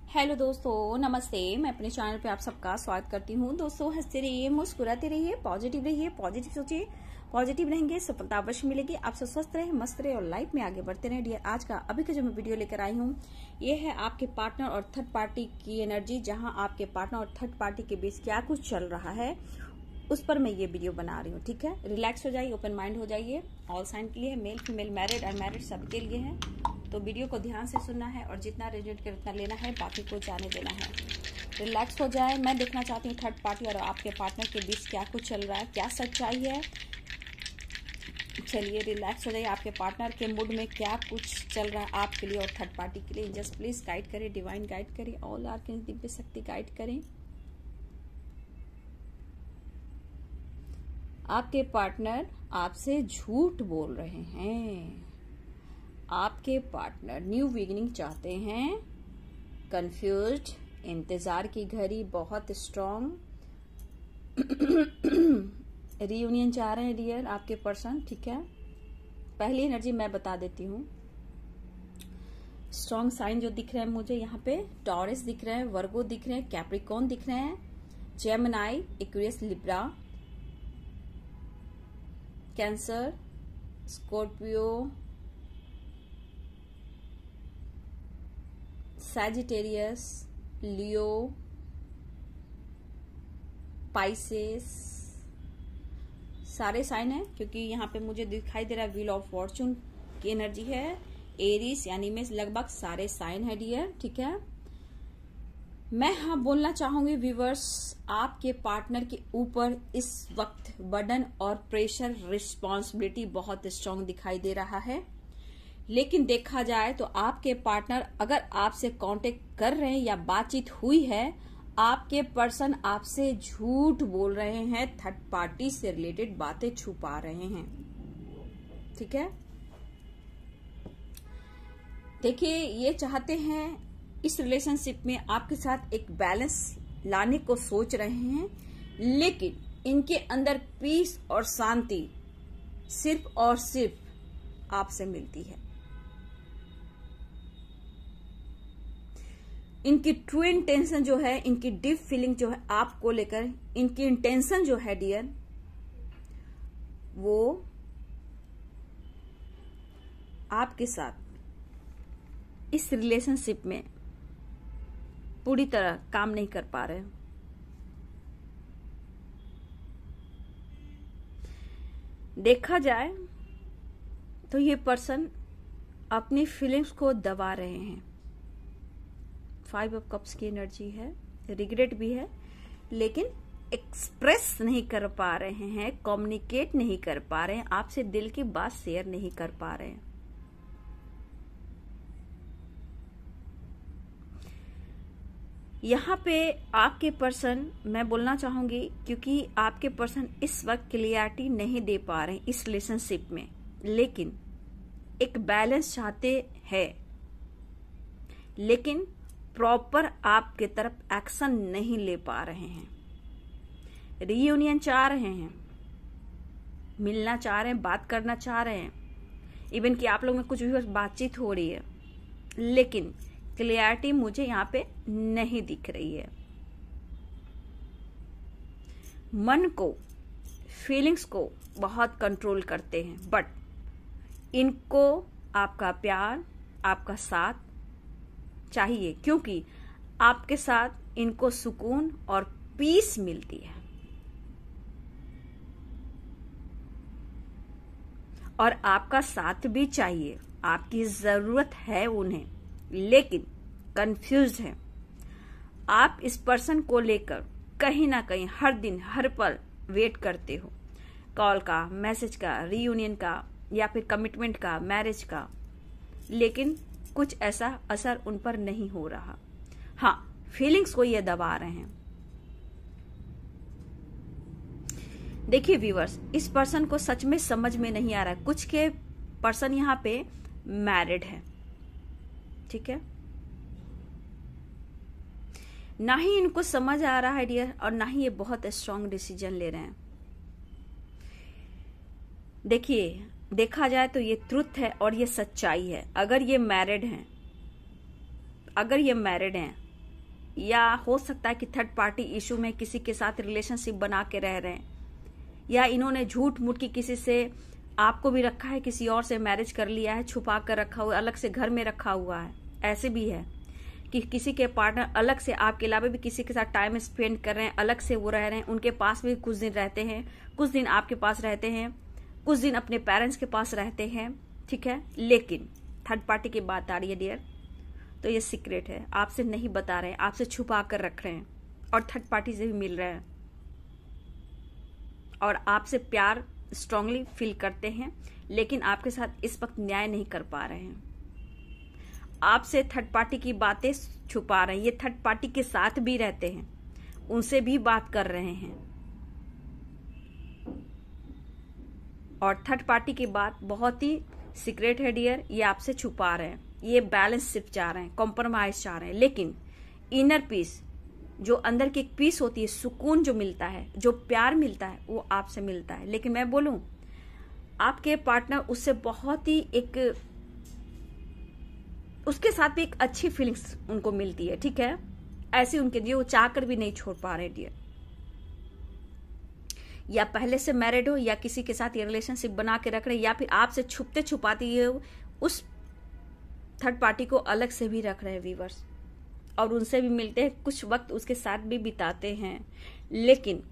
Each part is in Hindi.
हेलो दोस्तों, नमस्ते। मैं अपने चैनल पे आप सबका स्वागत करती हूँ। दोस्तों, हंसते रहिए, मुस्कुराते रहिए, पॉजिटिव रहिए, पॉजिटिव सोचिए, पॉजिटिव रहेंगे, सफलता अवश्य मिलेगी। आप सब स्वस्थ रहे, मस्त रहे और लाइफ में आगे बढ़ते रहे। डियर, आज का अभी का जो मैं वीडियो लेकर आई हूँ, ये है आपके पार्टनर और थर्ड पार्टी की एनर्जी। जहाँ आपके पार्टनर और थर्ड पार्टी के बीच क्या कुछ चल रहा है, उस पर मैं ये वीडियो बना रही हूँ। ठीक है, रिलैक्स हो जाइए, ओपन माइंड हो जाइए। ऑल साइन के लिए है, मेल फीमेल, मैरिड अनमैरिड सबके लिए है। तो वीडियो को ध्यान से सुनना है और जितना रेजोनेट करे उतना लेना है, बाकी को जाने देना है। रिलैक्स हो जाए। मैं देखना चाहती हूँ थर्ड पार्टी और आपके पार्टनर के बीच क्या कुछ चल रहा है, क्या सच्चाई है। चलिए रिलैक्स हो जाइए। आपके पार्टनर के मूड में क्या कुछ चल रहा है आपके लिए और थर्ड पार्टी के लिए। जस्ट प्लीज गाइड करें, डिवाइन गाइड करें, ऑल आर्कैंजल दिव्य शक्ति गाइड करें। आपके पार्टनर आपसे झूठ बोल रहे हैं। आपके पार्टनर न्यू बिगिनिंग चाहते हैं, कंफ्यूज्ड, इंतजार की घड़ी बहुत स्ट्रांग, रीयूनियन चाह रहे हैं डियर आपके पर्सन। ठीक है, पहली एनर्जी मैं बता देती हूँ। स्ट्रांग साइन जो दिख रहे हैं मुझे यहाँ पे, टॉरस दिख रहे हैं, वर्गो दिख रहे हैं, कैप्रिकॉर्न दिख रहे हैं, Gemini, Aquarius, Libra, Cancer, Scorpio, Sagittarius, Leo, Pisces, सारे साइन है। क्योंकि यहाँ पे मुझे दिखाई दे रहा है व्हील ऑफ फॉर्चून की एनर्जी है। एरीज यानी में लगभग सारे साइन है डियर। ठीक है, मैं बोलना चाहूंगी व्यूवर्स, आपके पार्टनर के ऊपर इस वक्त बर्डन और प्रेशर, रिस्पॉन्सिबिलिटी बहुत स्ट्रांग दिखाई दे रहा है। लेकिन देखा जाए तो आपके पार्टनर अगर आपसे कांटेक्ट कर रहे हैं या बातचीत हुई है, आपके पर्सन आपसे झूठ बोल रहे हैं, थर्ड पार्टी से रिलेटेड बातें छुपा रहे हैं। ठीक है, देखिए ये चाहते हैं इस रिलेशनशिप में आपके साथ एक बैलेंस लाने को सोच रहे हैं, लेकिन इनके अंदर पीस और शांति सिर्फ और सिर्फ आपसे मिलती है। इनकी ट्रू इंटेंशन जो है, इनकी डीप फीलिंग जो है आपको लेकर, इनकी इंटेंशन जो है डियर, वो आपके साथ इस रिलेशनशिप में पूरी तरह काम नहीं कर पा रहे। देखा जाए तो ये पर्सन अपनी फीलिंग्स को दबा रहे हैं। 5 ऑफ कप्स की एनर्जी है, रिग्रेट भी है, लेकिन एक्सप्रेस नहीं कर पा रहे हैं, कम्युनिकेट नहीं कर पा रहे हैं, आपसे दिल की बात शेयर नहीं कर पा रहे हैं। यहाँ पे आपके पर्सन, मैं बोलना चाहूंगी, क्योंकि आपके पर्सन इस वक्त क्लियरिटी नहीं दे पा रहे हैं इस रिलेशनशिप में, लेकिन एक बैलेंस चाहते हैं, लेकिन प्रॉपर आपके तरफ एक्शन नहीं ले पा रहे हैं। रीयूनियन चाह रहे हैं, मिलना चाह रहे हैं, बात करना चाह रहे हैं, इवन कि आप लोगों में कुछ भी बातचीत हो रही है, लेकिन क्लियरिटी मुझे यहाँ पे नहीं दिख रही है। मन को, फीलिंग्स को बहुत कंट्रोल करते हैं, बट इनको आपका प्यार, आपका साथ चाहिए, क्योंकि आपके साथ इनको सुकून और पीस मिलती है और आपका साथ भी चाहिए, आपकी जरूरत है उन्हें, लेकिन कंफ्यूज है। आप इस पर्सन को लेकर कहीं ना कहीं हर दिन हर पल वेट करते हो, कॉल का, मैसेज का, रीयूनियन का, या फिर कमिटमेंट का, मैरिज का, लेकिन कुछ ऐसा असर उन पर नहीं हो रहा। हाँ, फीलिंग्स को ये दबा रहे हैं। देखिए व्यूअर्स, इस पर्सन को सच में समझ में नहीं आ रहा है। कुछ के पर्सन यहाँ पे मैरिड है, ठीक है, ना ही इनको समझ आ रहा है डियर, और ना ही ये बहुत स्ट्रांग डिसीजन ले रहे हैं। देखिए, देखा जाए तो ये ट्रुथ है और ये सच्चाई है। अगर ये मैरिड हैं, या हो सकता है कि थर्ड पार्टी इशू में किसी के साथ रिलेशनशिप बना के रह रहे हैं, या इन्होंने झूठ मूठ की किसी से आपको भी रखा है, किसी और से मैरिज कर लिया है, छुपा कर रखा हुआ, अलग से घर में रखा हुआ है। ऐसे भी है कि किसी के पार्टनर अलग से आपके अलावा भी किसी के साथ टाइम स्पेंड कर रहे हैं, अलग से वो रह रहे हैं, उनके पास भी कुछ दिन रहते हैं, कुछ दिन आपके पास रहते हैं, कुछ दिन अपने पेरेंट्स के पास रहते हैं, ठीक है। लेकिन थर्ड पार्टी की बात आ रही है डियर, तो ये सीक्रेट है, आपसे नहीं बता रहे हैं, आपसे छुपा कर रख रहे हैं और थर्ड पार्टी से भी मिल रहे हैं और आपसे प्यार स्ट्रांगली फील करते हैं, लेकिन आपके साथ इस वक्त न्याय नहीं कर पा रहे हैं। आपसे थर्ड पार्टी की बातें छुपा रहे हैं। ये थर्ड पार्टी के साथ भी रहते हैं, उनसे भी बात कर रहे हैं और थर्ड पार्टी की बात बहुत ही सीक्रेट है डियर, ये आपसे छुपा रहे हैं। ये बैलेंसशिप चाह रहे हैं, कॉम्प्रोमाइज चाह रहे हैं, लेकिन इनर पीस, जो अंदर की एक पीस होती है, सुकून जो मिलता है, जो प्यार मिलता है, वो आपसे मिलता है। लेकिन मैं बोलूं, आपके पार्टनर उससे बहुत ही उसके साथ भी एक अच्छी फीलिंग्स उनको मिलती है, ठीक है। ऐसे उनके लिए वो चाहकर भी नहीं छोड़ पा रहे डियर। या पहले से मैरिड हो या किसी के साथ ये रिलेशनशिप बना के रख रहे, या फिर आपसे छुपते छुपाती है उस थर्ड पार्टी को अलग से भी रख रहे हैं व्यूअर्स, और उनसे भी मिलते हैं, कुछ वक्त उसके साथ भी बिताते हैं। लेकिन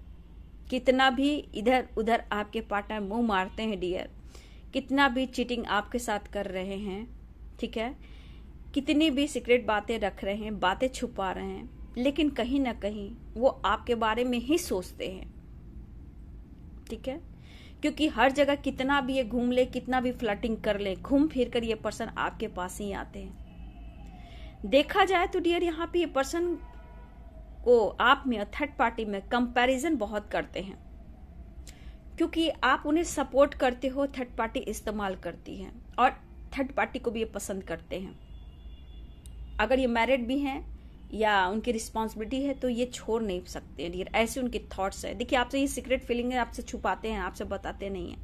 कितना भी इधर उधर आपके पार्टनर मुंह मारते हैं डियर, कितना भी चीटिंग आपके साथ कर रहे हैं, ठीक है, कितनी भी सीक्रेट बातें रख रहे हैं, बातें छुपा रहे हैं, लेकिन कहीं ना कहीं वो आपके बारे में ही सोचते हैं, ठीक है। क्योंकि हर जगह कितना भी ये घूम ले, कितना भी फ्लर्टिंग कर ले, घूम फिर कर ये पर्सन आपके पास ही आते हैं। देखा जाए तो डियर, यहाँ पे ये पर्सन को आप में थर्ड पार्टी में कंपैरिजन बहुत करते हैं, क्योंकि आप उन्हें सपोर्ट करते हो, थर्ड पार्टी इस्तेमाल करती है और थर्ड पार्टी को भी ये पसंद करते हैं। अगर ये मैरिड भी हैं या उनकी रिस्पॉन्सिबिलिटी है तो ये छोड़ नहीं सकते हैं डियर, ऐसे उनके थॉट्स है। देखिए, आपसे ये सीक्रेट फीलिंग है, आपसे छुपाते हैं, आपसे बताते नहीं है,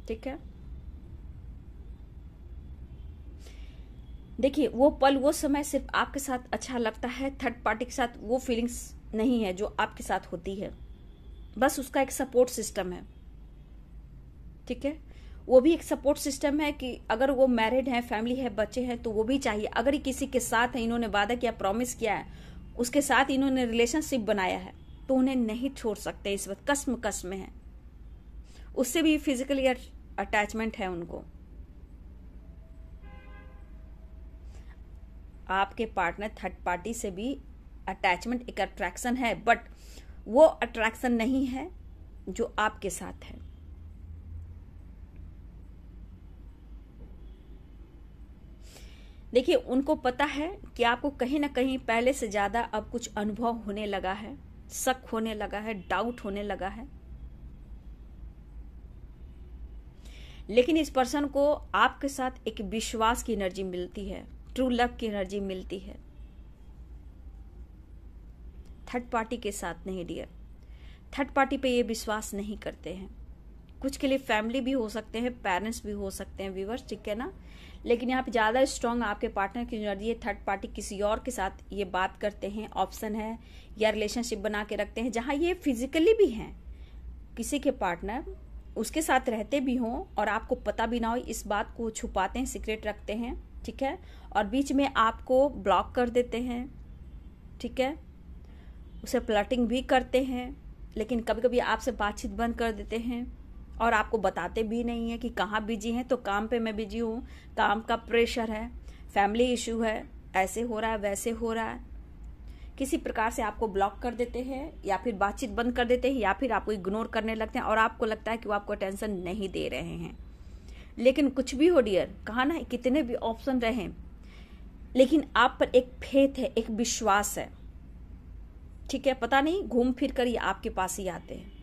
ठीक है। देखिए, वो पल, वो समय सिर्फ आपके साथ अच्छा लगता है, थर्ड पार्टी के साथ वो फीलिंग्स नहीं है जो आपके साथ होती है, बस उसका एक सपोर्ट सिस्टम है, ठीक है। वो भी एक सपोर्ट सिस्टम है कि अगर वो मैरिड है, फैमिली है, बच्चे हैं, तो वो भी चाहिए। अगर किसी के साथ है, इन्होंने वादा किया, प्रॉमिस किया है, उसके साथ इन्होंने रिलेशनशिप बनाया है, तो उन्हें नहीं छोड़ सकते। इस वक्त कसम में है, उससे भी फिजिकली अटैचमेंट है उनको। आपके पार्टनर थर्ड पार्टी से भी अटैचमेंट, एक अट्रैक्शन है, बट वो अट्रैक्शन नहीं है जो आपके साथ है। देखिए, उनको पता है कि आपको कहीं ना कहीं पहले से ज्यादा अब कुछ अनुभव होने लगा है, शक होने लगा है, डाउट होने लगा है, लेकिन इस पर्सन को आपके साथ एक विश्वास की एनर्जी मिलती है, ट्रू लव की एनर्जी मिलती है, थर्ड पार्टी के साथ नहीं डियर। थर्ड पार्टी पे ये विश्वास नहीं करते हैं। कुछ के लिए फैमिली भी हो सकते हैं, पेरेंट्स भी हो सकते हैं व्यूअर्स, ठीक है ना। लेकिन यहाँ पे ज्यादा स्ट्रांग आपके पार्टनर की एनर्जी है। थर्ड पार्टी किसी और के साथ ये बात करते हैं, ऑप्शन है, या रिलेशनशिप बना के रखते हैं जहां ये फिजिकली भी हैं, किसी के पार्टनर उसके साथ रहते भी हों और आपको पता भी ना हो, इस बात को छुपाते हैं, सीक्रेट रखते हैं, ठीक है, और बीच में आपको ब्लॉक कर देते हैं, ठीक है, उसे प्लॉटिंग भी करते हैं, लेकिन कभी कभी आपसे बातचीत बंद कर देते हैं और आपको बताते भी नहीं है कि कहाँ बिजी हैं। तो काम पे मैं बिजी हूँ, काम का प्रेशर है, फैमिली इशू है, ऐसे हो रहा है, वैसे हो रहा है, किसी प्रकार से आपको ब्लॉक कर देते हैं या फिर बातचीत बंद कर देते हैं या फिर आपको इग्नोर करने लगते हैं और आपको लगता है कि वो आपको अटेंशन नहीं दे रहे हैं। लेकिन कुछ भी हो डियर, कहा ना, कितने भी ऑप्शन रहे, लेकिन आप पर एक फेथ है, एक विश्वास है, ठीक है। पता नहीं घूम फिर कर ये आपके पास ही आते हैं।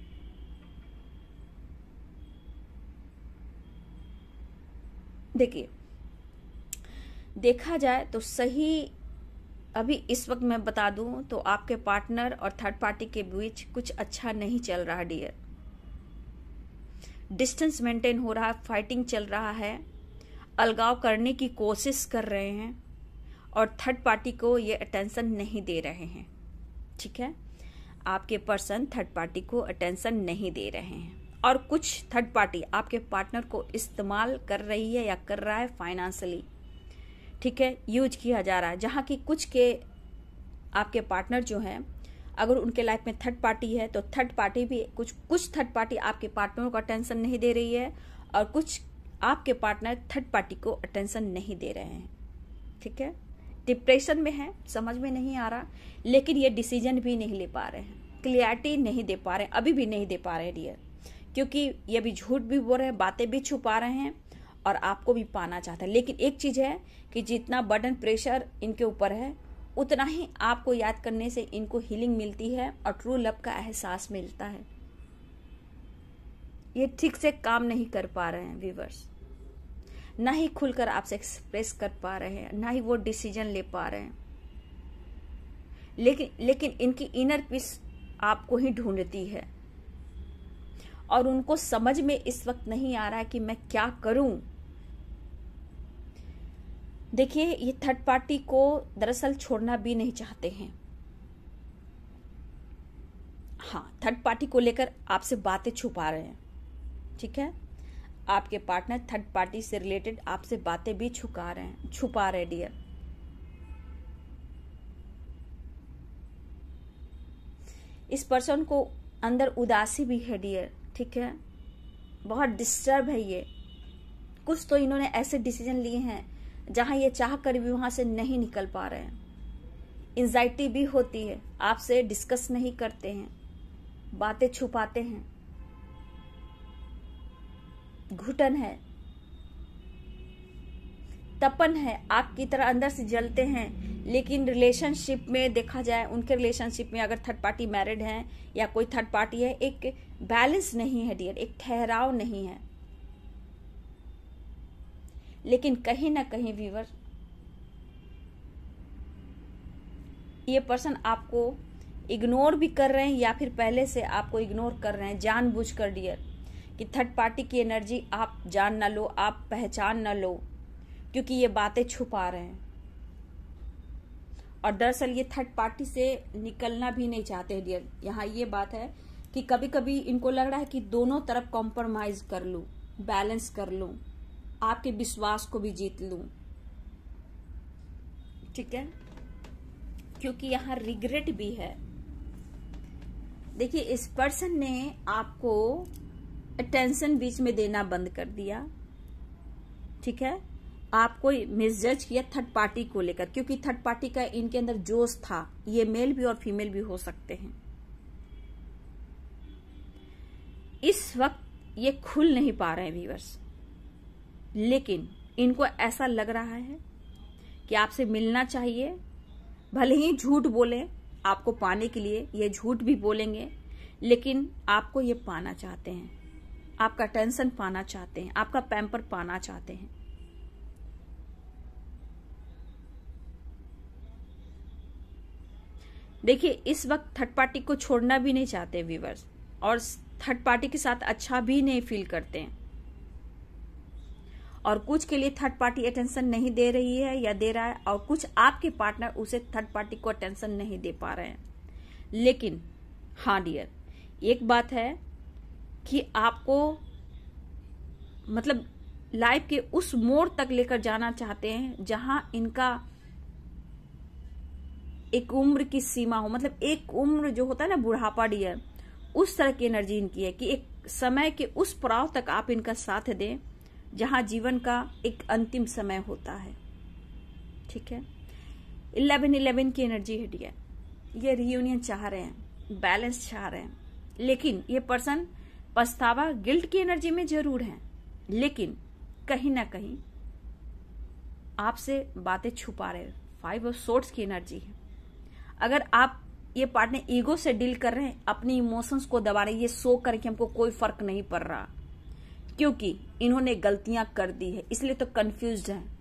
देखिए, देखा जाए तो सही अभी इस वक्त मैं बता दूं तो आपके पार्टनर और थर्ड पार्टी के बीच कुछ अच्छा नहीं चल रहा डियर। डिस्टेंस मेंटेन हो रहा है, फाइटिंग चल रहा है, अलगाव करने की कोशिश कर रहे हैं और थर्ड पार्टी को ये अटेंशन नहीं दे रहे हैं। ठीक है, आपके पर्सन थर्ड पार्टी को अटेंशन नहीं दे रहे हैं और कुछ थर्ड पार्टी आपके पार्टनर को इस्तेमाल कर रही है या कर रहा है फाइनेंशियली। ठीक है, यूज किया जा रहा है, जहाँ की कुछ के आपके पार्टनर जो हैं, अगर उनके लाइफ में थर्ड पार्टी है तो थर्ड पार्टी भी कुछ थर्ड पार्टी आपके पार्टनर को अटेंशन नहीं दे रही है और कुछ आपके पार्टनर थर्ड पार्टी को अटेंशन नहीं दे रहे हैं। ठीक है, डिप्रेशन में है, समझ में नहीं आ रहा, लेकिन ये डिसीजन भी नहीं ले पा रहे हैं, क्लियरिटी नहीं दे पा रहे हैं, अभी भी नहीं दे पा रहे हैं डियर, क्योंकि ये भी झूठ भी बोल रहे हैं, बातें भी छुपा रहे हैं और आपको भी पाना चाहते हैं। लेकिन एक चीज है कि जितना बर्डन प्रेशर इनके ऊपर है उतना ही आपको याद करने से इनको हीलिंग मिलती है और ट्रू लव का एहसास मिलता है। ये ठीक से काम नहीं कर पा रहे हैं व्यूअर्स, ना ही खुलकर आपसे एक्सप्रेस कर पा रहे हैं, ना ही वो डिसीजन ले पा रहे हैं। लेकिन इनकी इनर पीस आपको ही ढूंढती है और उनको समझ में इस वक्त नहीं आ रहा है कि मैं क्या करूं। देखिए, ये थर्ड पार्टी को दरअसल छोड़ना भी नहीं चाहते हैं। हाँ, थर्ड पार्टी को लेकर आपसे बातें छुपा रहे हैं। ठीक है, आपके पार्टनर थर्ड पार्टी से रिलेटेड आपसे बातें भी छुपा रहे हैं डियर। इस पर्सन को अंदर उदासी भी है डियर। ठीक है, बहुत डिस्टर्ब है ये। कुछ तो इन्होंने ऐसे डिसीजन लिए हैं जहां ये चाह कर भी वहां से नहीं निकल पा रहे हैं। एंजाइटी भी होती है, आपसे डिस्कस नहीं करते हैं, बातें छुपाते हैं, घुटन है, तपन है, आग की तरह अंदर से जलते हैं। लेकिन रिलेशनशिप में देखा जाए, उनके रिलेशनशिप में अगर थर्ड पार्टी मैरिड है या कोई थर्ड पार्टी है, एक बैलेंस नहीं है डियर, एक ठहराव नहीं है। लेकिन कहीं ना कहीं व्यूअर, ये पर्सन आपको इग्नोर भी कर रहे हैं या फिर पहले से आपको इग्नोर कर रहे हैं जानबूझकर डियर, कि थर्ड पार्टी की एनर्जी आप जान ना लो, आप पहचान ना लो, क्योंकि ये बातें छुपा रहे हैं। और दरअसल ये थर्ड पार्टी से निकलना भी नहीं चाहते डियर। यहाँ ये बात है कि कभी कभी इनको लग रहा है कि दोनों तरफ कॉम्प्रोमाइज कर लूं, बैलेंस कर लूं, आपके विश्वास को भी जीत लूं। ठीक है, क्योंकि यहाँ रिग्रेट भी है। देखिए, इस पर्सन ने आपको अटेंशन बीच में देना बंद कर दिया। ठीक है, आपको मिसजज किया थर्ड पार्टी को लेकर, क्योंकि थर्ड पार्टी का इनके अंदर जोश था। ये मेल भी और फीमेल भी हो सकते हैं। इस वक्त ये खुल नहीं पा रहे हैं व्यूअर्स, लेकिन इनको ऐसा लग रहा है कि आपसे मिलना चाहिए। भले ही झूठ बोले आपको पाने के लिए, ये झूठ भी बोलेंगे, लेकिन आपको ये पाना चाहते हैं, आपका टेंशन पाना चाहते हैं, आपका पैम्पर पाना चाहते हैं। देखिए, इस वक्त थर्ड पार्टी को छोड़ना भी नहीं चाहते व्यूअर्स, और थर्ड पार्टी के साथ अच्छा भी नहीं फील करते हैं। और कुछ के लिए थर्ड पार्टी अटेंशन नहीं दे रही है या दे रहा है, और कुछ आपके पार्टनर उसे थर्ड पार्टी को अटेंशन नहीं दे पा रहे हैं। लेकिन हाँ डियर, एक बात है कि आपको मतलब लाइफ के उस मोड़ तक लेकर जाना चाहते हैं जहां इनका एक उम्र की सीमा हो। मतलब एक उम्र जो होता है ना, बुढ़ापा डियर, उस तरह की एनर्जी इनकी है कि एक समय के उस पड़ाव तक आप इनका साथ दें जहां जीवन का एक अंतिम समय होता है। ठीक है, 11-11 की एनर्जी है डियर। ये रियूनियन चाह रहे हैं, बैलेंस चाह रहे हैं, लेकिन ये पर्सन पछतावा गिल्ट की एनर्जी में जरूर है, लेकिन कहीं ना कहीं आपसे बातें छुपा रहे हैं। 5 ऑफ सोर्ड्स की एनर्जी है। अगर आप ये पार्टनर ईगो से डील कर रहे हैं, अपनी इमोशंस को दबा रहे हैं, ये शो करके हमको कोई फर्क नहीं पड़ रहा क्योंकि इन्होंने गलतियां कर दी है, इसलिए तो कंफ्यूज्ड हैं।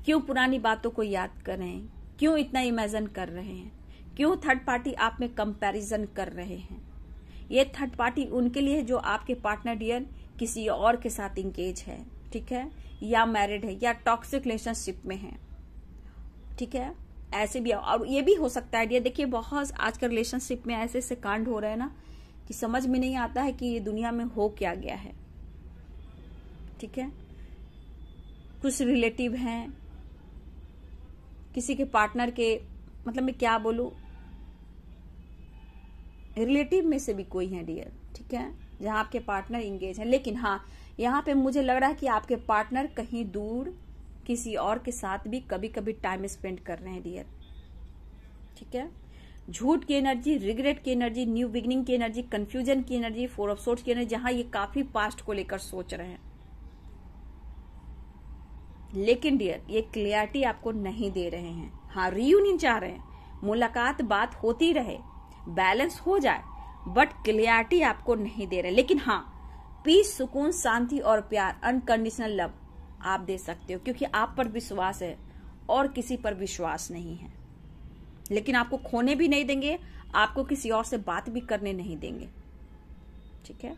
क्यों पुरानी बातों को याद कर रहे हैं, क्यों इतना इमेजिन कर रहे हैं, क्यों थर्ड पार्टी आप में कंपैरिजन कर रहे हैं। ये थर्ड पार्टी उनके लिए जो आपके पार्टनर डियर किसी और के साथ इंगेज है। ठीक है, या मैरिड है या टॉक्सिक रिलेशनशिप में है, ठीक है, ऐसे भी। और ये भी हो सकता है डियर, देखिए बहुत आजकल रिलेशनशिप में ऐसे ऐसे कांड हो रहे हैं ना कि समझ में नहीं आता है कि ये दुनिया में हो क्या गया है, ठीक है। कुछ रिलेटिव हैं, किसी के पार्टनर के, मतलब मैं क्या बोलूं, रिलेटिव में से भी कोई है डियर, ठीक है, जहां आपके पार्टनर इंगेज है। लेकिन हाँ, यहाँ पे मुझे लग रहा है कि आपके पार्टनर कहीं दूर किसी और के साथ भी कभी कभी टाइम स्पेंड कर रहे हैं डियर, ठीक है। झूठ की एनर्जी, रिग्रेट की एनर्जी, न्यू बिगिनिंग की एनर्जी, कंफ्यूजन की एनर्जी, 4 ऑफ सोर्ड्स की एनर्जी, जहां ये काफी पास्ट को लेकर सोच रहे हैं। लेकिन डियर ये क्लियरिटी आपको नहीं दे रहे हैं। हाँ, रियूनियन चाह रहे हैं, मुलाकात बात होती रहे, बैलेंस हो जाए, बट क्लियरिटी आपको नहीं दे रहे। लेकिन हाँ, पीस, सुकून, शांति और प्यार, अनकंडीशनल लव आप दे सकते हो, क्योंकि आप पर विश्वास है और किसी पर विश्वास नहीं है। लेकिन आपको खोने भी नहीं देंगे, आपको किसी और से बात भी करने नहीं देंगे, ठीक है।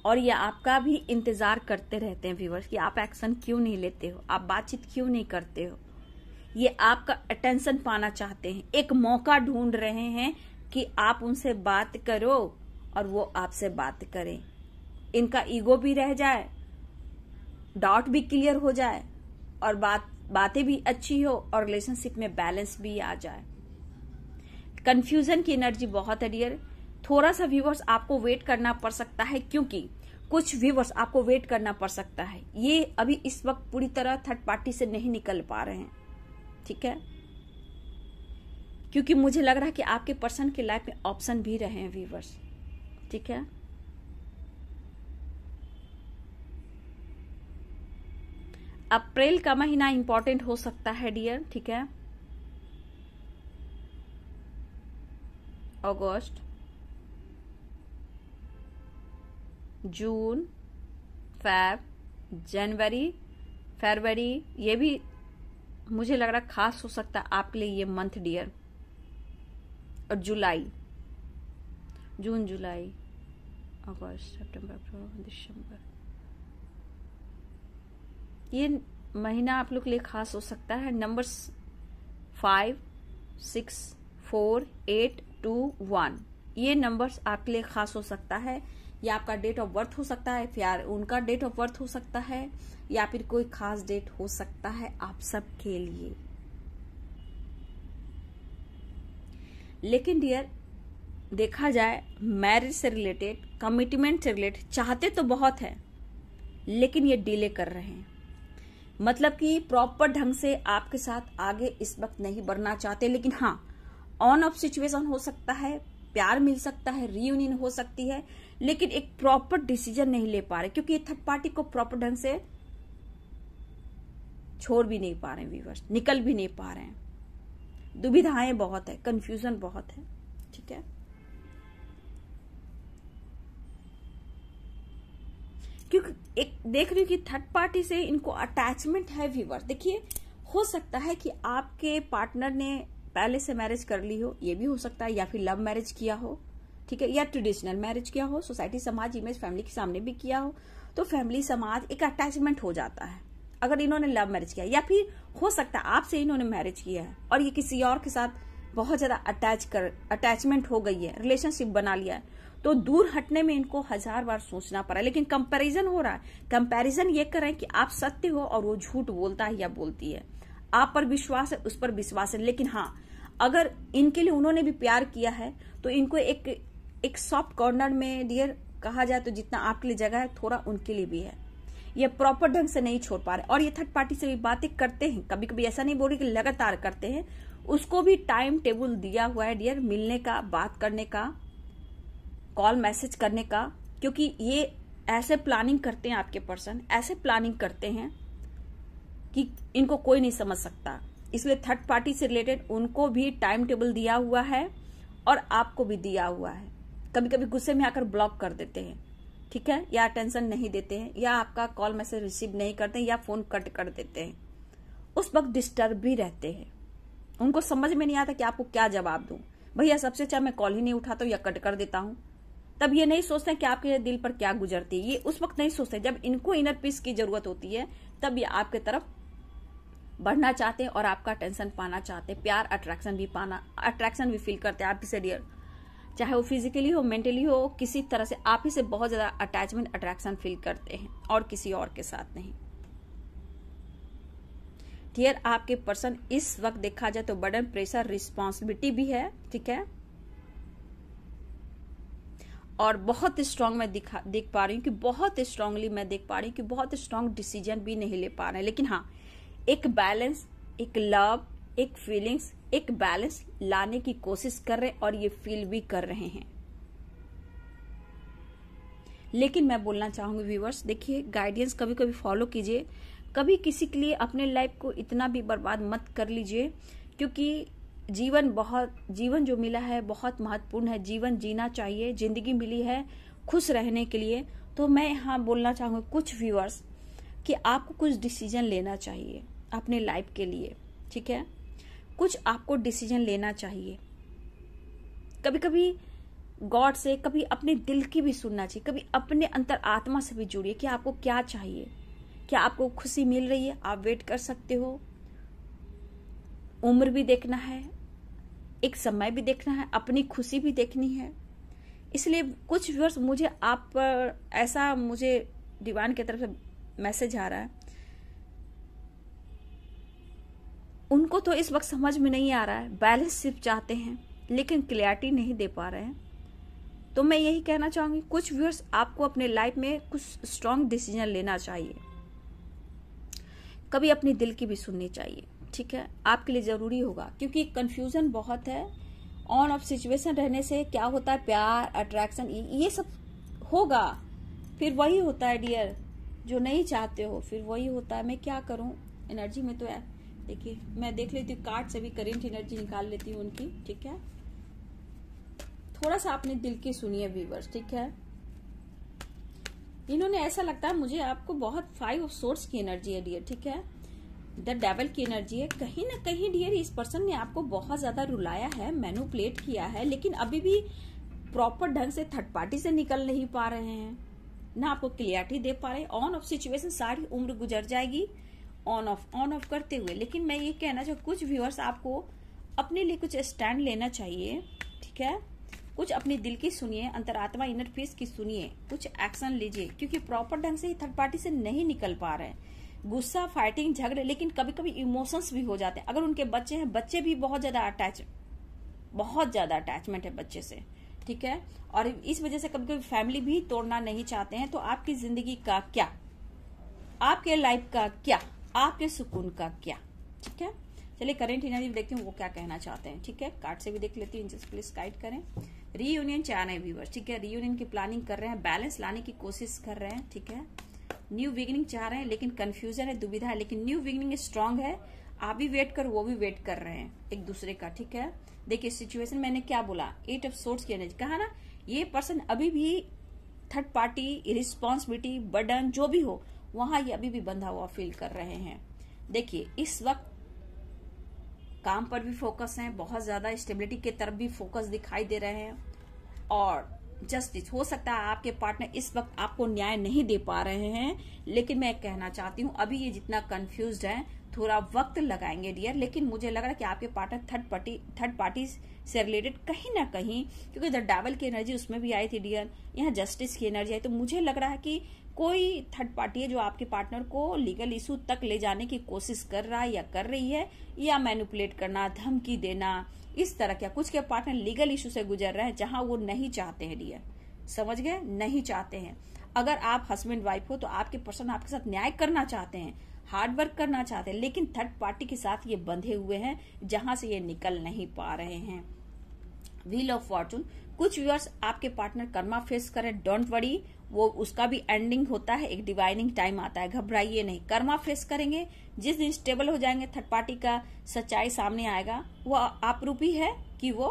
और ये आपका भी इंतजार करते रहते हैं व्यूअर्स कि आप एक्शन क्यों नहीं लेते हो, आप बातचीत क्यों नहीं करते हो। ये आपका अटेंशन पाना चाहते हैं, एक मौका ढूंढ रहे हैं कि आप उनसे बात करो और वो आपसे बात करें, इनका ईगो भी रह जाए, डाउट भी क्लियर हो जाए और बातें भी अच्छी हो और रिलेशनशिप में बैलेंस भी आ जाए। कंफ्यूजन की एनर्जी बहुत है डियर। थोड़ा सा व्यूवर्स आपको वेट करना पड़ सकता है, क्योंकि कुछ व्यूवर्स आपको वेट करना पड़ सकता है। ये अभी इस वक्त पूरी तरह थर्ड पार्टी से नहीं निकल पा रहे हैं, ठीक है, क्योंकि मुझे लग रहा है कि आपके पर्सन की लाइफ में ऑप्शन भी रहे हैं व्यूवर्स, ठीक है। अप्रैल का महीना इंपॉर्टेंट हो सकता है डियर, ठीक है। अगस्त, जून, जनवरी, फरवरी, ये भी मुझे लग रहा खास हो सकता है आपके लिए ये मंथ डियर। और जुलाई, जून, जुलाई, अगस्त, सितंबर, अक्टूबर, दिसंबर, ये महीना आप लोग के लिए खास हो सकता है। नंबर्स 5, 6, 4, 8, 2, 1, ये नंबर्स आपके लिए खास हो सकता है। या आपका डेट ऑफ बर्थ हो सकता है, फिर उनका डेट ऑफ बर्थ हो सकता है, या फिर कोई खास डेट हो सकता है आप सबके लिए। लेकिन डियर देखा जाए, मैरिज से रिलेटेड, कमिटमेंट से रिलेटेड चाहते तो बहुत है, लेकिन ये डिले कर रहे हैं। मतलब कि प्रॉपर ढंग से आपके साथ आगे इस वक्त नहीं बढ़ना चाहते। लेकिन हाँ, ऑन ऑफ सिचुएशन हो सकता है, प्यार मिल सकता है, रीयूनियन हो सकती है, लेकिन एक प्रॉपर डिसीजन नहीं ले पा रहे, क्योंकि ये थर्ड पार्टी को प्रॉपर ढंग से छोड़ भी नहीं पा रहे हैं व्यूअर्स, निकल भी नहीं पा रहे हैं। दुविधाएं बहुत है, कंफ्यूजन बहुत है, ठीक है। क्योंकि एक देख रही हूँ कि थर्ड पार्टी से इनको अटैचमेंट है व्यूअर्स। देखिए, हो सकता है कि आपके पार्टनर ने पहले से मैरिज कर ली हो, ये भी हो सकता है, या फिर लव मैरिज किया हो, ठीक है, या ट्रेडिशनल मैरिज किया हो, सोसाइटी, समाज, इमेज, फैमिली के सामने भी किया हो, तो फैमिली, समाज, एक अटैचमेंट हो जाता है अगर इन्होंने लव मैरिज किया। या फिर हो सकता है आपसे इन्होंने मैरिज किया है और ये किसी और के साथ बहुत ज्यादा अटैचमेंट हो गई है, रिलेशनशिप बना लिया है, तो दूर हटने में इनको 1000 बार सोचना पड़ा। लेकिन कंपैरिजन हो रहा है, कंपैरिजन ये कर रहे हैं कि आप सत्य हो और वो झूठ बोलता है या बोलती है, आप पर विश्वास है, उस पर विश्वास है। लेकिन हाँ, अगर इनके लिए उन्होंने भी प्यार किया है तो इनको एक सॉफ्ट कॉर्नर में डियर कहा जाए तो जितना आपके लिए जगह है, थोड़ा उनके लिए भी है। ये प्रॉपर ढंग से नहीं छोड़ पा रहे और ये थर्ड पार्टी से भी बातें करते हैं, कभी कभी ऐसा नहीं बोल रही कि लगातार करते हैं, उसको भी टाइम टेबल दिया हुआ है डियर, मिलने का, बात करने का, कॉल मैसेज करने का, क्योंकि ये ऐसे प्लानिंग करते हैं, आपके पर्सन ऐसे प्लानिंग करते हैं कि इनको कोई नहीं समझ सकता। इसलिए थर्ड पार्टी से रिलेटेड उनको भी टाइम टेबल दिया हुआ है और आपको भी दिया हुआ है। कभी कभी गुस्से में आकर ब्लॉक कर देते हैं, ठीक है, या अटेंशन नहीं देते हैं, या आपका कॉल मैसेज रिसीव नहीं करते हैं, या फोन कट कर देते हैं। उस वक्त डिस्टर्ब भी रहते हैं, उनको समझ में नहीं आता कि आपको क्या जवाब दूं। भैया सबसे अच्छा मैं कॉल ही नहीं उठाता हूं या कट कर देता हूं, तब ये नहीं सोचते कि आपके दिल पर क्या गुजरती है, ये उस वक्त नहीं सोचते। जब इनको इनर पीस की जरूरत होती है तब ये आपके तरफ बढ़ना चाहते हैं और आपका अटेंशन पाना चाहते हैं, प्यार अट्रैक्शन भी फील करते हैं आपसे डियर, चाहे वो फिजिकली हो, मेंटली हो, किसी तरह से आप ही से बहुत ज्यादा अटैचमेंट अट्रैक्शन फील करते हैं और किसी और के साथ नहीं। डियर आपके पर्सन इस वक्त देखा जाए तो बर्डन, प्रेशर, रिस्पॉन्सिबिलिटी भी है, ठीक है, और बहुत स्ट्रांग मैं देख पा रही हूँ कि बहुत स्ट्रांगली मैं देख पा रही हूँ कि बहुत स्ट्रांग डिसीजन भी नहीं ले पा रहे हैं। लेकिन हाँ, एक बैलेंस, एक लव, एक फीलिंग्स, एक बैलेंस लाने की कोशिश कर रहे हैं और ये फील भी कर रहे हैं। लेकिन मैं बोलना चाहूंगी व्यूअर्स, देखिए गाइडेंस कभी कभी फॉलो कीजिए, कभी किसी के लिए अपने लाइफ को इतना भी बर्बाद मत कर लीजिए, क्योंकि जीवन जो मिला है बहुत महत्वपूर्ण है। जीवन जीना चाहिए, जिंदगी मिली है खुश रहने के लिए। तो मैं यहाँ बोलना चाहूंगी कुछ व्यूअर्स कि आपको कुछ डिसीजन लेना चाहिए अपने लाइफ के लिए, ठीक है, कुछ आपको डिसीजन लेना चाहिए। कभी कभी गॉड से, कभी अपने दिल की भी सुनना चाहिए, कभी अपने अंतर आत्मा से भी जुड़िए कि आपको क्या चाहिए, क्या आपको खुशी मिल रही है, आप वेट कर सकते हो। उम्र भी देखना है, एक समय भी देखना है, अपनी खुशी भी देखनी है। इसलिए कुछ व्यूअर्स मुझे आप पर ऐसा, मुझे डिवाइन की तरफ से मैसेज आ रहा है, उनको तो इस वक्त समझ में नहीं आ रहा है, बैलेंस सिर्फ चाहते हैं लेकिन क्लैरिटी नहीं दे पा रहे हैं। तो मैं यही कहना चाहूंगी कुछ व्यूअर्स, आपको अपने लाइफ में कुछ स्ट्रांग डिसीजन लेना चाहिए, कभी अपने दिल की भी सुननी चाहिए, ठीक है, आपके लिए जरूरी होगा। क्योंकि कंफ्यूजन बहुत है, ऑन ऑफ सिचुएशन रहने से क्या होता है, प्यार, अट्रैक्शन, ये सब होगा, फिर वही होता है डियर जो नहीं चाहते हो, फिर वही होता है। मैं क्या करूं, एनर्जी में तो है, देखिए मैं देख लेती हूँ, कार्ड से भी करेंट एनर्जी निकाल लेती हूँ उनकी, ठीक है। थोड़ा सा अपने दिल की सुनिए व्यूअर्स, ठीक है। इन्होंने, ऐसा लगता है मुझे आपको बहुत 5 ऑफ सोर्ड्स की एनर्जी है डियर, ठीक है, द डेविल की एनर्जी है। कहीं ना कहीं डियर इस पर्सन ने आपको बहुत ज्यादा रुलाया है, मैनिपुलेट किया है, लेकिन अभी भी प्रॉपर ढंग से थर्ड पार्टी से निकल नहीं पा रहे हैं, ना आपको क्लियरिटी दे पा रहे। ऑन ऑफ सिचुएशन, सारी उम्र गुजर जाएगी ऑन ऑफ करते हुए। लेकिन मैं ये कहना चाहूँ कुछ व्यूअर्स, आपको अपने लिए कुछ स्टैंड लेना चाहिए, ठीक है, कुछ अपने दिल की सुनिए, अंतरात्मा, इनर पीस की सुनिए, कुछ एक्शन लीजिए, क्योंकि प्रॉपर ढंग से ही थर्ड पार्टी से नहीं निकल पा रहे हैं। गुस्सा, फाइटिंग, झगड़े, लेकिन कभी कभी इमोशंस भी हो जाते हैं। अगर उनके बच्चे हैं, बच्चे भी बहुत ज्यादा अटैचमेंट है बच्चे से, ठीक है, और इस वजह से कभी कभी फैमिली भी तोड़ना नहीं चाहते हैं। तो आपकी जिंदगी का क्या, आपके लाइफ का क्या, आपके सुकून का क्या, ठीक है। चलिए करेंट एनर्जी देखती हूँ वो क्या कहना चाहते हैं, ठीक है, कार्ड से भी देख लेती हूँ, प्लीज गाइड करें। रीयूनियन चाह रहे हैं व्यूअर्स, ठीक है, रीयूनियन की प्लानिंग कर रहे हैं, बैलेंस लाने की कोशिश कर रहे हैं, ठीक है, न्यू बिगिनिंग चाह रहे हैं, लेकिन कंफ्यूजन है, दुविधा है, लेकिन न्यू बिगिनिंग स्ट्रांग है। आप भी वेट कर, वो भी वेट कर रहे हैं एक दूसरे का, ठीक है। देखिए सिचुएशन मैंने क्या बोला, 8 ऑफ सोर्ड्स की एनर्जी, कहा ना, ये पर्सन अभी भी थर्ड पार्टी, रिस्पॉन्सिबिलिटी, बर्डन जो भी हो, वहां ये अभी भी बंधा हुआ फील कर रहे हैं। देखिए इस वक्त काम पर भी फोकस है, बहुत ज्यादा स्टेबिलिटी की तरफ भी फोकस दिखाई दे रहे हैं, और जस्टिस, हो सकता है आपके पार्टनर इस वक्त आपको न्याय नहीं दे पा रहे हैं, लेकिन मैं कहना चाहती हूँ अभी ये जितना कंफ्यूज्ड है, थोड़ा वक्त लगाएंगे डियर। लेकिन मुझे लग रहा है कि आपके पार्टनर थर्ड पार्टी से रिलेटेड कहीं ना कहीं, क्योंकि द डेविल की एनर्जी उसमें भी आई थी डियर, यहाँ जस्टिस की एनर्जी आई, तो मुझे लग रहा है कि कोई थर्ड पार्टी है जो आपके पार्टनर को लीगल इशू तक ले जाने की कोशिश कर रहा है या कर रही है, या मैनिपुलेट करना, धमकी देना, इस तरह क्या, कुछ के पार्टनर लीगल इशू से गुजर रहे हैं जहां वो नहीं चाहते हैं डियर, समझ गए, नहीं चाहते हैं। अगर आप हस्बैंड वाइफ हो तो आपके पर्सन आपके साथ न्याय करना चाहते हैं, हार्ड वर्क करना चाहते हैं, लेकिन थर्ड पार्टी के साथ ये बंधे हुए हैं जहां से ये निकल नहीं पा रहे हैं। व्हील ऑफ फॉर्चून, कुछ व्यूअर्स आपके पार्टनर कर्मा फेस करे, डोंट वरी, वो उसका भी एंडिंग होता है, एक डिवाइनिंग टाइम आता है, घबराइए नहीं, कर्मा फेस करेंगे। जिस दिन स्टेबल हो जाएंगे, थर्ड पार्टी का सच्चाई सामने आएगा, वो आप रूपी है कि वो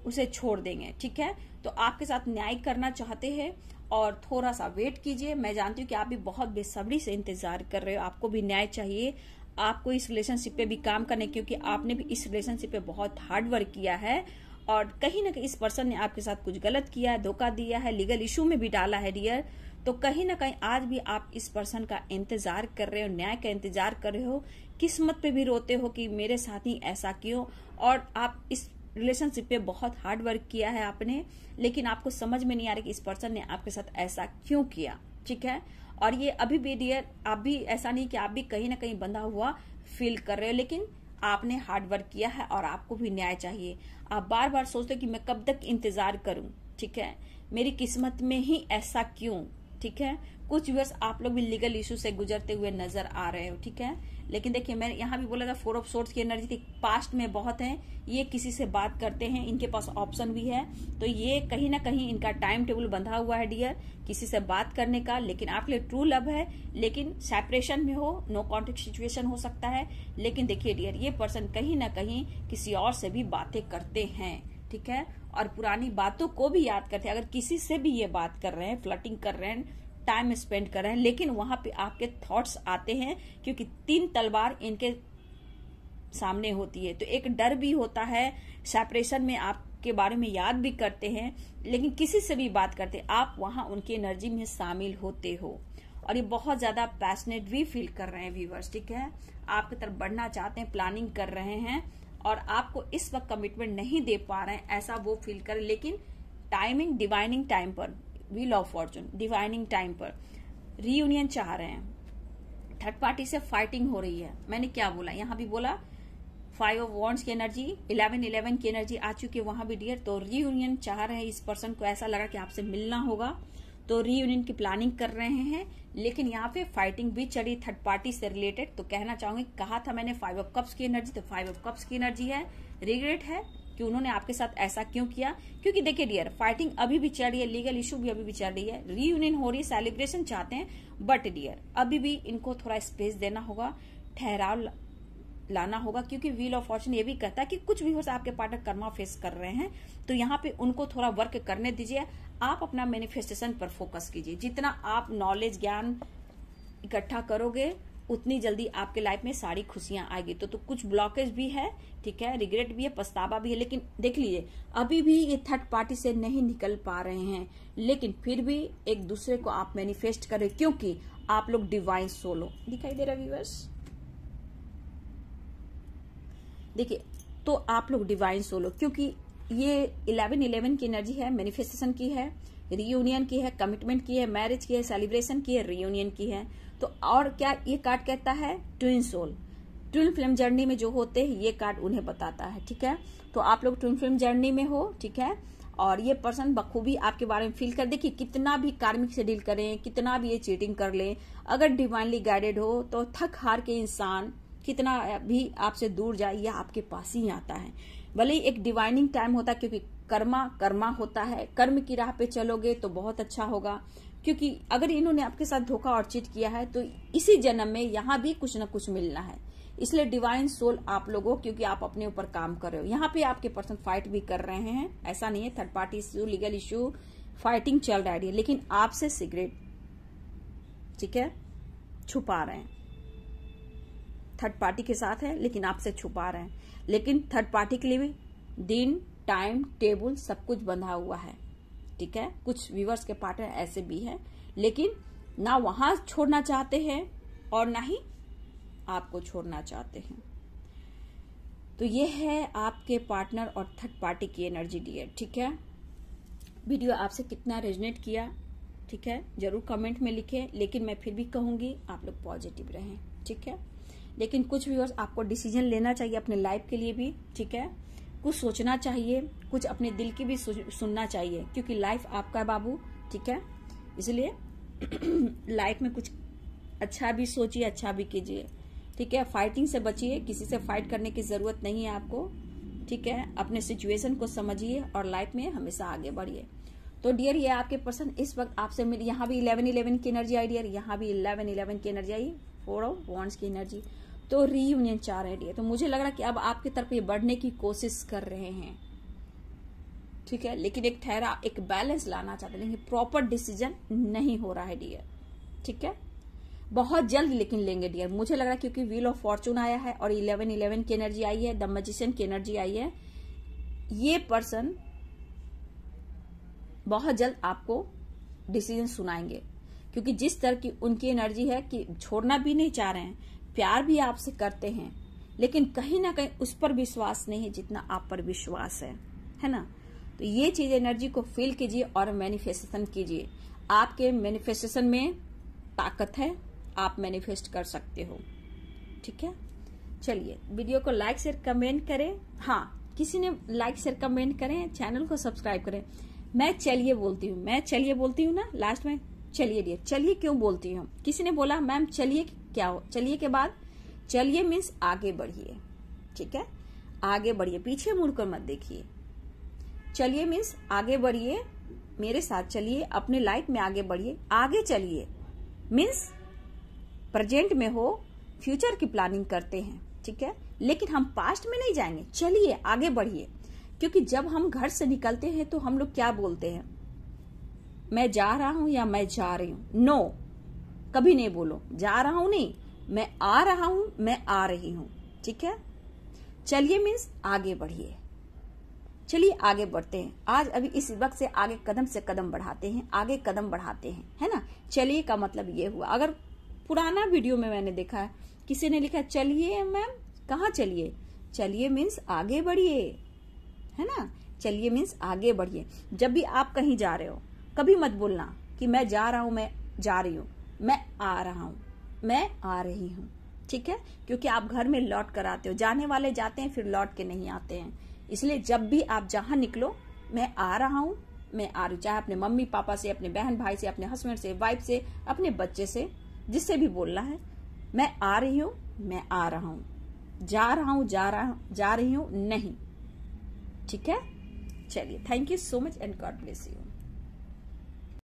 उसे छोड़ देंगे, ठीक है। तो आपके साथ न्याय करना चाहते हैं और थोड़ा सा वेट कीजिए। मैं जानती हूँ कि आप भी बहुत बेसब्री से इंतजार कर रहे हो, आपको भी न्याय चाहिए, आपको इस रिलेशनशिप पे भी काम करने, क्योंकि आपने भी इस रिलेशनशिप पे बहुत हार्ड वर्क किया है और कहीं ना कहीं इस पर्सन ने आपके साथ कुछ गलत किया है, धोखा दिया है, लीगल इशू में भी डाला है डियर। तो कहीं ना कहीं आज भी आप इस पर्सन का इंतजार कर रहे हो, न्याय का इंतजार कर रहे हो, किस्मत पे भी रोते हो कि मेरे साथ ही ऐसा क्यों। और आप इस रिलेशनशिप पे बहुत हार्ड वर्क किया है आपने, लेकिन आपको समझ में नहीं आ रहा कि इस पर्सन ने आपके साथ ऐसा क्यों किया। ठीक है, और ये अभी भी डियर, आप भी ऐसा नहीं कि आप भी कहीं ना कहीं बंधा हुआ फील कर रहे हो, लेकिन आपने हार्ड वर्क किया है और आपको भी न्याय चाहिए। आप बार बार सोचते हो कि मैं कब तक इंतजार करूं, ठीक है, मेरी किस्मत में ही ऐसा क्यों। ठीक है, कुछ व्यूअर्स आप लोग भी लीगल इशू से गुजरते हुए नजर आ रहे हो। ठीक है, लेकिन देखिए मैंने यहाँ भी बोला था 4 ऑफ सोर्ड्स की एनर्जी थी, पास्ट में बहुत है, ये किसी से बात करते हैं, इनके पास ऑप्शन भी है, तो ये कहीं ना कहीं इनका टाइम टेबल बंधा हुआ है डियर किसी से बात करने का। लेकिन आपके लिए ट्रू लव है, लेकिन सेपरेशन में हो, नो कॉन्टेक्ट सिचुएशन हो सकता है। लेकिन देखिए डियर, ये पर्सन कहीं ना कहीं किसी और से भी बातें करते हैं। ठीक है, और पुरानी बातों को भी याद करते हैं। अगर किसी से भी ये बात कर रहे हैं, फ्लर्टिंग कर रहे हैं, टाइम स्पेंड कर रहे हैं, लेकिन वहां पे आपके थॉट्स आते हैं, क्योंकि 3 तलवार इनके सामने होती है। तो एक डर भी होता है, सेपरेशन में आपके बारे में याद भी करते हैं, लेकिन किसी से भी बात करते आप वहां उनकी एनर्जी में शामिल होते हो। और ये बहुत ज्यादा पैशनेट भी फील कर रहे हैं व्यूअर्स। ठीक है, आपकी तरफ बढ़ना चाहते हैं, प्लानिंग कर रहे हैं, और आपको इस वक्त कमिटमेंट नहीं दे पा रहे हैं, ऐसा वो फील कर। लेकिन टाइमिंग, डिवाइनिंग टाइम पर, wheel of Fortune, divining time पर रीयूनियन चाह रहे हैं। थर्ड पार्टी से फाइटिंग हो रही है। मैंने क्या बोला, यहाँ भी बोला 5 ऑफ वॉन्ड्स की एनर्जी, 11 की एनर्जी आ चुकी है वहां भी डियर। तो रीयूनियन चाह रहे हैं, इस पर्सन को ऐसा लगा कि आपसे मिलना होगा, तो रीयूनियन की प्लानिंग कर रहे हैं। लेकिन यहाँ पे फाइटिंग भी चली थर्ड पार्टी से रिलेटेड। तो कहना चाहूंगी, कहा था मैंने 5 ऑफ कप्स की एनर्जी, तो 5 ऑफ कप्स की एनर्जी है। रिग्रेट है कि उन्होंने आपके साथ ऐसा क्यों किया, क्योंकि देखिए डियर, फाइटिंग अभी भी चल रही है, लीगल इशू भी अभी भी चल रही है, रीयूनियन हो रही है, सेलिब्रेशन चाहते हैं, बट डियर अभी भी इनको थोड़ा स्पेस देना होगा, ठहराव लाना होगा। क्योंकि व्हील ऑफ फॉर्चून ये भी कहता है कि कुछ व्यूअर्स आपके पार्टनर कर्मा फेस कर रहे हैं, तो यहाँ पे उनको थोड़ा वर्क करने दीजिए। आप अपना मैनिफेस्टेशन पर फोकस कीजिए। जितना आप नॉलेज, ज्ञान इकट्ठा करोगे, उतनी जल्दी आपके लाइफ में सारी खुशियां आएगी। तो कुछ ब्लॉकेज भी है, ठीक है, रिग्रेट भी है, पछतावा भी है, लेकिन देख लीजिए अभी भी ये थर्ड पार्टी से नहीं निकल पा रहे हैं, लेकिन फिर भी एक दूसरे को आप मैनिफेस्ट करें, क्योंकि आप लोग डिवाइन सोल हो। दिखाई दे रहा व्यूअर्स, देखिए, तो आप लोग डिवाइन सोल हो, क्योंकि ये 11 की एनर्जी है, मैनिफेस्टेशन की है, रीयूनियन की है, कमिटमेंट की है, मैरिज की है, सेलिब्रेशन की है, रीयूनियन की है। तो और क्या ये कार्ड कहता है, twin soul, twin flame journey में जो होते हैं, ये कार्ड उन्हें बताता है। ठीक है, तो आप लोग ट्विन फिल्म जर्नी में हो, ठीक है, और ये पर्सन बखूबी आपके बारे में फील कर। देखिए कितना भी कार्मिक से डील करें, कितना भी ये चीटिंग कर ले, अगर डिवाइनली गाइडेड हो तो थक हार के इंसान कितना भी आपसे दूर जाए, या आपके पास ही आता है। भले ही एक डिवाइनिंग टाइम होता है, क्योंकि कर्मा होता है, कर्म की राह पे चलोगे तो बहुत अच्छा होगा। क्योंकि अगर इन्होंने आपके साथ धोखा और चीट किया है, तो इसी जन्म में यहाँ भी कुछ न कुछ मिलना है। इसलिए डिवाइन सोल आप लोगों, क्योंकि आप अपने ऊपर काम कर रहे हो। यहाँ पे आपके पर्सन फाइट भी कर रहे हैं, ऐसा नहीं है, third party issue, legal issue, fighting चल रहा है, लेकिन आपसे सिगरेट, ठीक है, छुपा रहे हैं। थर्ड पार्टी के साथ है, लेकिन आपसे छुपा रहे हैं। लेकिन थर्ड पार्टी के लिए भी दिन, टाइम टेबल सब कुछ बंधा हुआ है। ठीक है, कुछ व्यूअर्स के पार्टनर ऐसे भी हैं, लेकिन ना वहां छोड़ना चाहते हैं और ना ही आपको छोड़ना चाहते हैं। तो ये है आपके पार्टनर और थर्ड पार्टी की एनर्जी डियर। ठीक है, वीडियो आपसे कितना रेजोनेट किया, ठीक है, जरूर कमेंट में लिखें। लेकिन मैं फिर भी कहूंगी आप लोग पॉजिटिव रहें, ठीक है। लेकिन कुछ व्यूअर्स आपको डिसीजन लेना चाहिए अपने लाइफ के लिए भी, ठीक है, कुछ सोचना चाहिए, कुछ अपने दिल की भी सुनना चाहिए, क्योंकि लाइफ आपका है बाबू, ठीक है। इसलिए लाइफ में कुछ अच्छा भी सोचिए, अच्छा भी कीजिए, ठीक है। फाइटिंग से बचिए, किसी से फाइट करने की जरूरत नहीं है आपको, ठीक है। अपने सिचुएशन को समझिए और लाइफ में हमेशा आगे बढ़िए। तो डियर, ये आपके पर्सन इस वक्त आपसे मिल, यहाँ भी 11 की एनर्जी आई डियर, यहाँ भी 11 की एनर्जी आई, 4 ऑफ वॉन्ड्स की एनर्जी। तो रीयूनियन चाह रहे हैं। तो मुझे लग रहा है कि अब आपकी तरफ ये बढ़ने की कोशिश कर रहे हैं, ठीक है, लेकिन एक ठहरा, एक बैलेंस लाना चाहते हैं, लेकिन प्रॉपर डिसीजन नहीं हो रहा है डियर, ठीक है। बहुत जल्द लेकिन लेंगे डियर, मुझे लग रहा है, क्योंकि व्हील ऑफ फॉर्चून आया है और 11 की एनर्जी आई है, द मैजिशियन की एनर्जी आई है। ये पर्सन बहुत जल्द आपको डिसीजन सुनाएंगे, क्योंकि जिस तरह की उनकी एनर्जी है कि छोड़ना भी नहीं चाह रहे हैं, प्यार भी आपसे करते हैं, लेकिन कहीं ना कहीं उस पर विश्वास नहीं है जितना आप पर विश्वास है ना। तो ये चीज एनर्जी को फील कीजिए और मैनिफेस्टेशन कीजिए। आपके मैनिफेस्टेशन में ताकत है, आप मैनिफेस्ट कर सकते हो। ठीक है, चलिए वीडियो को लाइक शेयर कमेंट करें। हाँ, किसी ने लाइक शेयर कमेंट करें, चैनल को सब्सक्राइब करें। मैं चलिए बोलती हूँ ना लास्ट में, चलिए क्यों बोलती हूँ। किसी ने बोला मैम चलिए क्या हो, चलिए के बाद चलिए मीन्स आगे बढ़िए। ठीक है, आगे बढ़िए, पीछे मुड़कर मत देखिए। चलिए मीन्स आगे बढ़िए, मेरे साथ चलिए, अपने लाइफ में आगे बढ़िए। आगे चलिए मीन्स प्रेजेंट में हो, फ्यूचर की प्लानिंग करते हैं। ठीक है, लेकिन हम पास्ट में नहीं जाएंगे, चलिए आगे बढ़िए। क्योंकि जब हम घर से निकलते हैं तो हम लोग क्या बोलते हैं, मैं जा रहा हूं या मैं जा रही हूं। नो, कभी नहीं बोलो जा रहा हूं, नहीं, मैं आ रहा हूं, मैं आ रही हूं। ठीक है, चलिए मीन्स आगे बढ़िए। चलिए आगे बढ़ते हैं। आज अभी इस वक्त से आगे कदम से कदम बढ़ाते हैं, आगे कदम बढ़ाते हैं, है ना। चलिए का मतलब ये हुआ। अगर पुराना वीडियो में मैंने देखा है किसी ने लिखा चलिए मैम, कहाँ चलिए, चलिए मीन्स आगे बढ़िए, है ना। चलिए मीन्स आगे बढ़िए। जब भी आप कहीं जा रहे हो कभी मत बोलना कि मैं जा रहा हूं, मैं जा रही हूं, मैं आ रहा हूं, मैं आ रही हूं। ठीक है, क्योंकि आप घर में लौट कर आते हो, जाने वाले जाते हैं फिर लौट के नहीं आते हैं। इसलिए जब भी आप जहां निकलो, मैं आ रहा हूं, मैं आ रही हूं, चाहे अपने मम्मी पापा से, अपने बहन भाई से, अपने हस्बैंड से, वाइफ से, अपने बच्चे से, जिससे भी बोलना है, मैं आ रही हूं, मैं आ रहा हूं, जा रहा हूं, जा रही हूं नहीं। ठीक है, चलिए, thank you so much and God bless you.